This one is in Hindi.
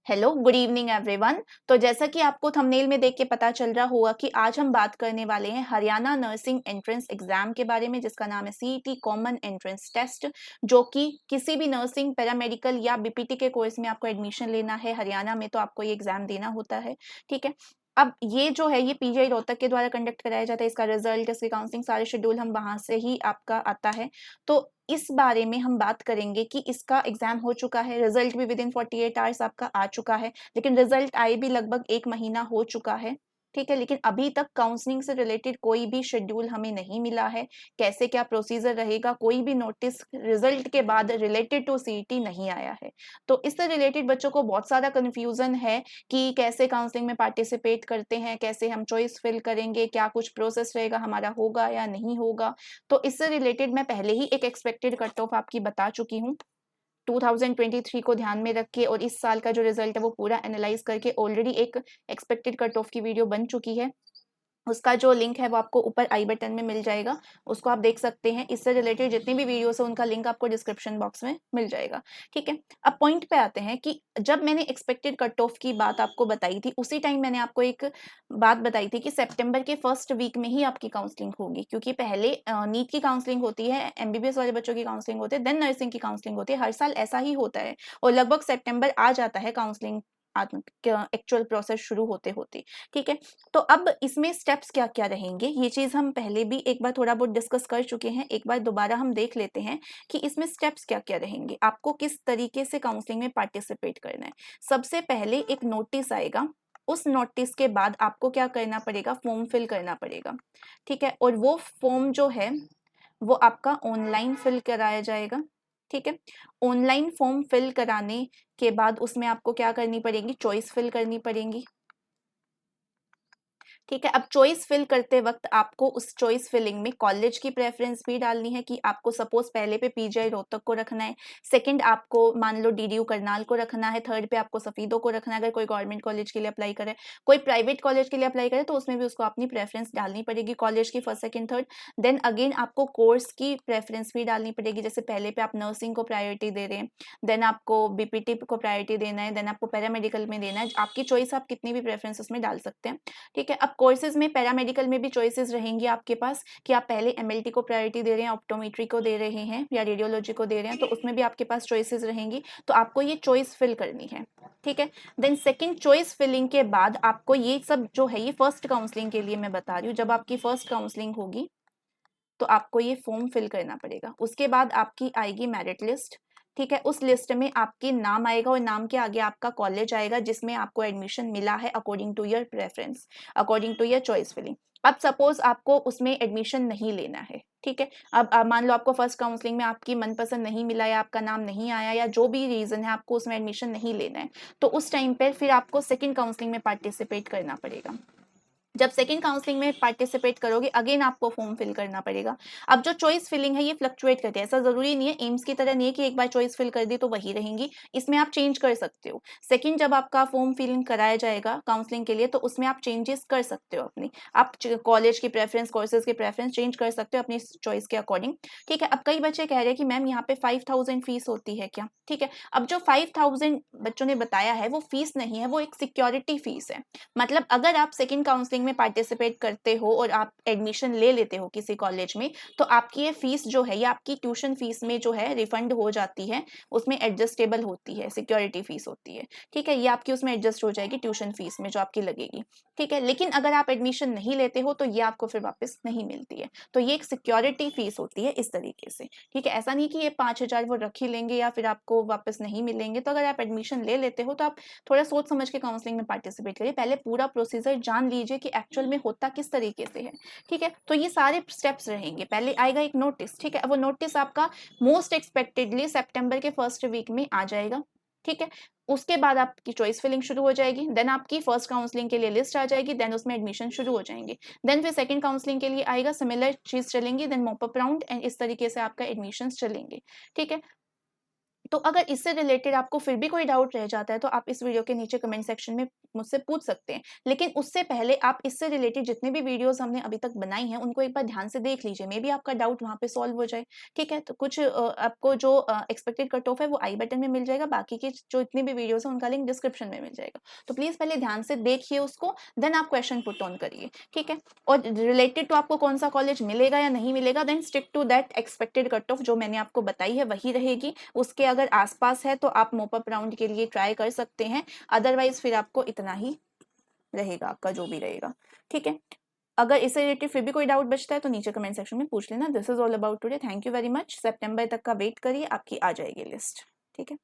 Hello, good evening everyone. तो जैसा कि आपको थंबनेल में देख के पता चल रहा होगा कि आज हम बात करने वाले हैं हरियाणा नर्सिंग एंट्रेंस एग्जाम के बारे में, जिसका नाम है सीईटी कॉमन एंट्रेंस टेस्ट, जो कि किसी भी नर्सिंग, पैरामेडिकल या बीपीटी के कोर्स में आपको एडमिशन लेना है हरियाणा में तो आपको ये एग्जाम देना होता है। ठीक है। अब ये जो है ये पीजीआई रोहतक के द्वारा कंडक्ट कराया जाता है। इसका रिजल्ट, इसकी काउंसलिंग, सारे शेड्यूल हम वहां से ही आपका आता है। तो इस बारे में हम बात करेंगे कि इसका एग्जाम हो चुका है, रिजल्ट भी विदिन 48 आवर्स आपका आ चुका है, लेकिन रिजल्ट आए भी लगभग 1 महीना हो चुका है। ठीक है, लेकिन अभी तक काउंसलिंग से रिलेटेड कोई भी शेड्यूल हमें नहीं मिला है। कैसे क्या प्रोसीजर रहेगा, कोई भी नोटिस रिजल्ट के बाद रिलेटेड टू सीईटी नहीं आया है। तो इससे रिलेटेड बच्चों को बहुत सारा कन्फ्यूजन है कि कैसे काउंसलिंग में पार्टिसिपेट करते हैं, कैसे हम चॉइस फिल करेंगे, क्या कुछ प्रोसेस रहेगा, हमारा होगा या नहीं होगा। तो इससे रिलेटेड मैं पहले ही एक एक्सपेक्टेड कट ऑफ आपकी बता चुकी हूँ 2023 को ध्यान में रख के, और इस साल का जो रिजल्ट है वो पूरा एनालाइज करके ऑलरेडी एक एक्सपेक्टेड कट ऑफ की वीडियो बन चुकी है। उसका जो लिंक है वो आपको ऊपर आई बटन में मिल जाएगा, उसको आप देख सकते हैं। इससे रिलेटेड जितनी भी वीडियोस है उनका लिंक आपको डिस्क्रिप्शन बॉक्स में मिल जाएगा। ठीक है, अब पॉइंट पे आते हैं कि जब मैंने एक्सपेक्टेड कट ऑफ की बात आपको बताई थी, उसी टाइम मैंने आपको एक बात बताई थी कि सितंबर के फर्स्ट वीक में ही आपकी काउंसलिंग होगी, क्योंकि पहले नीट की काउंसलिंग होती है, एमबीबीएस वाले बच्चों की काउंसलिंग होती है, देन नर्सिंग की काउंसलिंग होती है। हर साल ऐसा ही होता है और लगभग सितंबर आ जाता है काउंसलिंग एक्चुअल प्रोसेस शुरू होते होते। ठीक है, तो अब इसमें स्टेप्स क्या क्या रहेंगे, ये चीज हम पहले भी एक बार थोड़ा बहुत डिस्कस कर चुके हैं। एक बार दोबारा हम देख लेते हैं कि इसमें स्टेप्स क्या क्या रहेंगे, आपको किस तरीके से काउंसलिंग में पार्टिसिपेट करना है। सबसे पहले एक नोटिस आएगा, उस नोटिस के बाद आपको क्या करना पड़ेगा, फॉर्म फिल करना पड़ेगा। ठीक है, और वो फॉर्म जो है वो आपका ऑनलाइन फिल कराया जाएगा। ठीक है, ऑनलाइन फॉर्म फिल कराने के बाद उसमें आपको क्या करनी पड़ेगी, चॉइस फिल करनी पड़ेगी। ठीक है, अब चॉइस फिल करते वक्त आपको उस चॉइस फिलिंग में कॉलेज की प्रेफरेंस भी डालनी है कि आपको सपोज पहले पे पीजीआई रोहतक को रखना है, सेकंड आपको मान लो डीडीयू करनाल को रखना है, थर्ड पे आपको सफीदों को रखना है। अगर कोई गवर्नमेंट कॉलेज के लिए अप्लाई करे, कोई प्राइवेट कॉलेज के लिए अप्लाई करे, तो उसमें भी उसको अपनी प्रेफरेंस डालनी पड़ेगी, कॉलेज की first second third. Then again आपको कोर्स की प्रेफरेंस भी डालनी पड़ेगी, जैसे पहले पे आप नर्सिंग को प्रायोरिटी दे रहे हैं, देन आपको बीपीटी को प्रायोरिटी देना है, देन आपको पैरामेडिकल में देना है। आपकी चॉइस, आप कितनी भी प्रेफरेंस उसमें डाल सकते हैं। ठीक है, अब कोर्सेज में पैरामेडिकल में भी चॉइसेस रहेंगी आपके पास कि आप पहले एमएलटी को प्रायोरिटी दे रहे हैं, ऑप्टोमेट्री को दे रहे हैं या रेडियोलॉजी को दे रहे हैं, तो उसमें भी आपके पास चॉइसेस रहेंगी। तो आपको ये चॉइस फिल करनी है। ठीक है, देन सेकंड चॉइस फिलिंग के बाद आपको ये सब जो है, ये फर्स्ट काउंसलिंग के लिए मैं बता रही हूँ, जब आपकी फर्स्ट काउंसलिंग होगी तो आपको ये फॉर्म फिल करना पड़ेगा। उसके बाद आपकी आएगी मेरिट लिस्ट। ठीक है, उस लिस्ट में आपके नाम आएगा और नाम के आगे आपका कॉलेज आएगा जिसमें आपको एडमिशन मिला है according to your preference, according to your choice filling. अब सपोज आपको उसमें एडमिशन नहीं लेना है। ठीक है, अब मान लो आपको फर्स्ट काउंसलिंग में आपकी मनपसंद नहीं मिला या आपका नाम नहीं आया या जो भी रीजन है, आपको उसमें एडमिशन नहीं लेना है, तो उस टाइम पर फिर आपको सेकेंड काउंसलिंग में पार्टिसिपेट करना पड़ेगा। जब सेकंड काउंसलिंग में पार्टिसिपेट करोगे, अगेन आपको फॉर्म फिल करना पड़ेगा। अब जो चॉइस फिलिंग है ये फ्लक्चुएट करती है, ऐसा जरूरी नहीं है, एम्स की तरह नहीं है कि एक बार चॉइस फिल कर दी तो वही रहेंगी, इसमें आप चेंज कर सकते हो। सेकंड जब आपका फॉर्म फिलिंग कराया जाएगा काउंसलिंग के लिए, तो उसमें आप चेंजेस कर सकते हो अपनी, आप कॉलेज की प्रेफरेंस, कोर्सेज की प्रेफरेंस चेंज कर सकते हो अपनी चॉइस के अकॉर्डिंग। ठीक है, अब कई बच्चे कह रहे हैं कि मैम यहाँ पे 5000 फीस होती है क्या। ठीक है, अब जो 5000 बच्चों ने बताया है वो फीस नहीं है, वो एक सिक्योरिटी फीस है। मतलब अगर आप सेकंड काउंसलिंग में पार्टिसिपेट करते हो और आप एडमिशन ले लेते हो किसी कॉलेज में, तो आपकी ये फीस जो है, ये आपकी ट्यूशन फीस में जो है रिफंड हो जाती है, उसमें एडजस्टेबल होती है, सिक्योरिटी फीस होती है। ठीक है, ये आपकी उसमें एडजस्ट हो जाएगी ट्यूशन फीस में जो आपकी लगेगी। ठीक है, लेकिन अगर आप एडमिशन नहीं लेते हो तो ये आपको फिर वापस नहीं मिलती है, तो ये एक सिक्योरिटी फीस होती है इस तरीके से। ठीक है, ऐसा नहीं कि ये 5000 वो रख ही लेंगे या फिर आपको वापस नहीं मिलेंगे। तो अगर आप एडमिशन ले लेते हो तो आप थोड़ा सोच समझ के काउंसलिंग में पार्टिसिपेट करिए, पहले पूरा प्रोसीजर जान लीजिए कि एक्चुअल में होता किस तरीके से है। ठीक है, तो ये सारे स्टेप्स रहेंगे। पहले आएगा एक नोटिस। ठीक है, वो नोटिस आपका मोस्ट एक्सपेक्टेडली सितंबर के फर्स्ट वीक में आ जाएगा। ठीक है, उसके बाद आपकी चॉइस फिलिंग शुरू हो जाएगी, देन आपकी फर्स्ट काउंसलिंग के लिए लिस्ट आ जाएगी, देन उसमें एडमिशन शुरू हो जाएंगे, देन फिर सेकंड काउंसलिंग के लिए आएगा, सिमिलर चीज चलेंगी, देन मॉपअप राउंड, एंड इस तरीके से आपका एडमिशन चलेंगे। ठीक है, तो अगर इससे रिलेटेड आपको फिर भी कोई डाउट रह जाता है तो आप इस वीडियो के नीचे कमेंट सेक्शन में मुझसे पूछ सकते हैं। लेकिन उससे पहले आप इससे रिलेटेड जितने भी वीडियोज़ हमने अभी तक बनाई हैं, उनको एक बार ध्यान से देख लीजिए। मेबी आपका डाउट वहाँ पे सॉल्व हो जाए, ठीक है? तो कुछ आपको जो एक्सपेक्टेड कट ऑफ है वो आई बटन में मिल जाएगा, बाकी की जो इतनी भी वीडियोज़ हैं उनका लिंक डिस्क्रिप्शन में मिल जाएगा। तो प्लीज़ पहले ध्यान से देखिए उसको, देन आप क्वेश्चन पुट ऑन करिए, ठीक है? और रिलेटेड टू आपको कौन-सा कॉलेज मिलेगा या नहीं मिलेगा, then stick to that expected cut off जो मैंने आपको बताई है वही रहेगी। उसके अगर आस-पास है तो आप मॉप अप राउंड के लिए ट्राई कर सकते हैं, अदरवाइज़ फिर आपको इतना ही रहेगा आपका जो भी रहेगा, ठीक है? अगर इससे रिलेटेड फिर भी कोई डाउट बचता है तो नीचे कमेंट सेक्शन में पूछ लेना। This is all about today, thank you very much. सितंबर तक का वेट करिए, आपकी आ जाएगी लिस्ट, ठीक है?